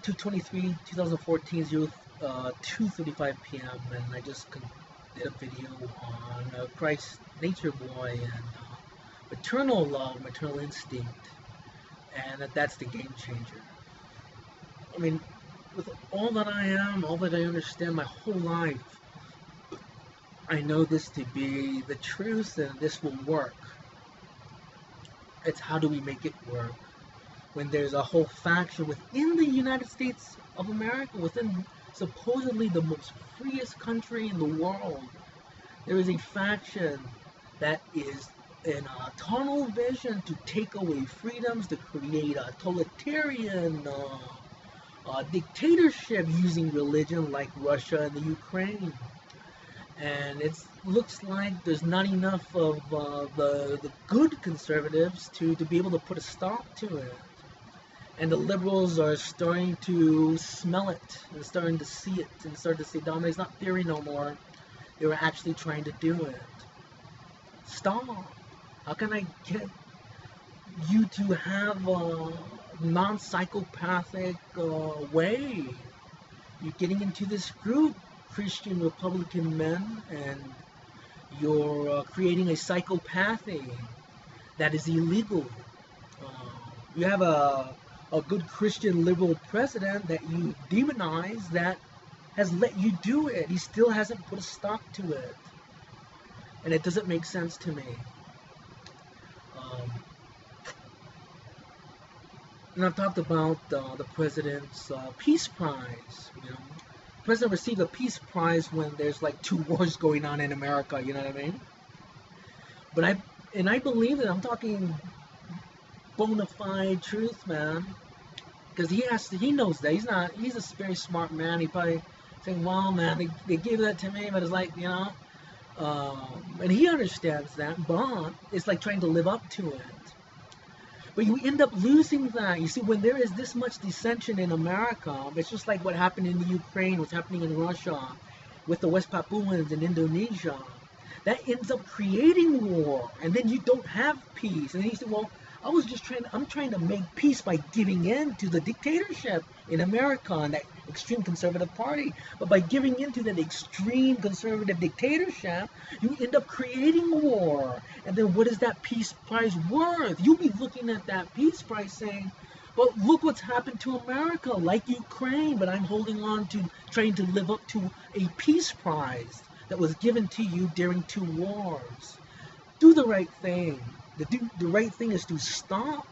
2:23, 2014, 2:35 p.m. and I just did a video on Christ, Nature Boy, and maternal love, maternal instinct, and that's the game changer. I mean, with all that I am, all that I understand my whole life, I know this to be the truth and this will work. It's how do we make it work? When there's a whole faction within the United States of America, within supposedly the most freest country in the world, there is a faction that is in a tunnel vision to take away freedoms, to create a totalitarian dictatorship using religion like Russia and the Ukraine. And it looks like there's not enough of the good conservatives to be able to put a stop to it. And the liberals are starting to smell it and starting to see it and starting to say, Dominic, it's not theory no more. They were actually trying to do it. Stop. How can I get you to have a non-psychopathic way? You're getting into this group, Christian Republican men, and you're creating a psychopathy that is illegal. You have a good Christian liberal president that you demonize that has let you do it. He still hasn't put a stop to it. And it doesn't make sense to me. And I've talked about the president's Peace Prize. You know, the president received a Peace Prize when there's like 2 wars going on in America. You know what I mean? But I believe that I'm talking bona fide truth, man. Because he knows that he's a very smart man. He probably saying, "Well, man, they gave that to me," but it's like, you know, and he understands that. But it's like trying to live up to it. But you end up losing that. You see, when there is this much dissension in America, it's just like what happened in the Ukraine, what's happening in Russia, with the West Papuans in Indonesia. That ends up creating war, and then you don't have peace. And then you say, well, I'm trying to make peace by giving in to the dictatorship in America and that extreme conservative party. But by giving in to that extreme conservative dictatorship, you end up creating war. And then what is that Peace Prize worth? You'll be looking at that Peace Prize saying, well, look what's happened to America, like Ukraine, but I'm holding on to trying to live up to a Peace Prize that was given to you during 2 wars. Do the right thing. The right thing is to stop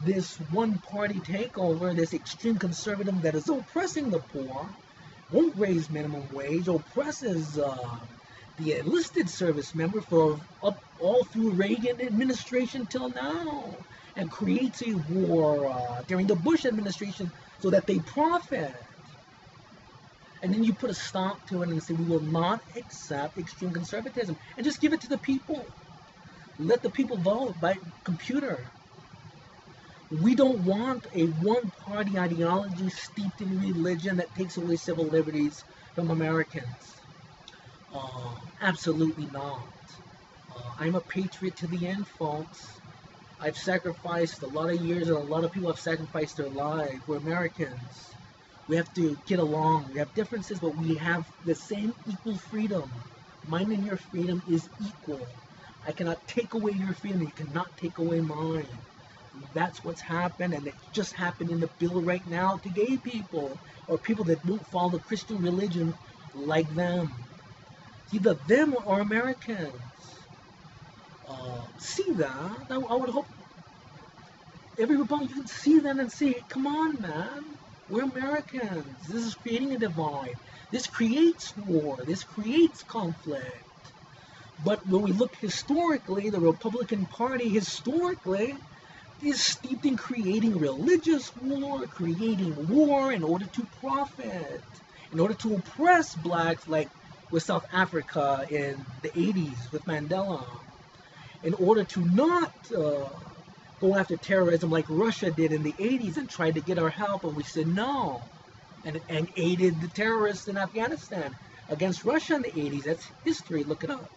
this one-party takeover, this extreme conservative that is oppressing the poor, won't raise minimum wage, oppresses the enlisted service member for all through Reagan administration till now, and creates a war during the Bush administration so that they profit. And then you put a stop to it and say, we will not accept extreme conservatism, and just give it to the people. Let the people vote by computer. We don't want a one-party ideology steeped in religion that takes away civil liberties from Americans. Absolutely not. I'm a patriot to the end, folks. I've sacrificed a lot of years, and a lot of people have sacrificed their lives. We're Americans. We have to get along. We have differences, but we have the same equal freedom. Mine and your freedom is equal. I cannot take away your freedom. You cannot take away mine. That's what's happened, and it just happened in the bill right now to gay people or people that won't follow the Christian religion like them. Either them or Americans. See that? I would hope every Republican can see that and say, come on, man. We're Americans. This is creating a divide. This creates war. This creates conflict. But when we look historically, the Republican Party historically is steeped in creating religious war, creating war in order to profit, in order to oppress blacks like with South Africa in the 80s with Mandela, in order to not go after terrorism like Russia did in the 80s and tried to get our help, and we said no, and aided the terrorists in Afghanistan against Russia in the 80s. That's history. Look it up.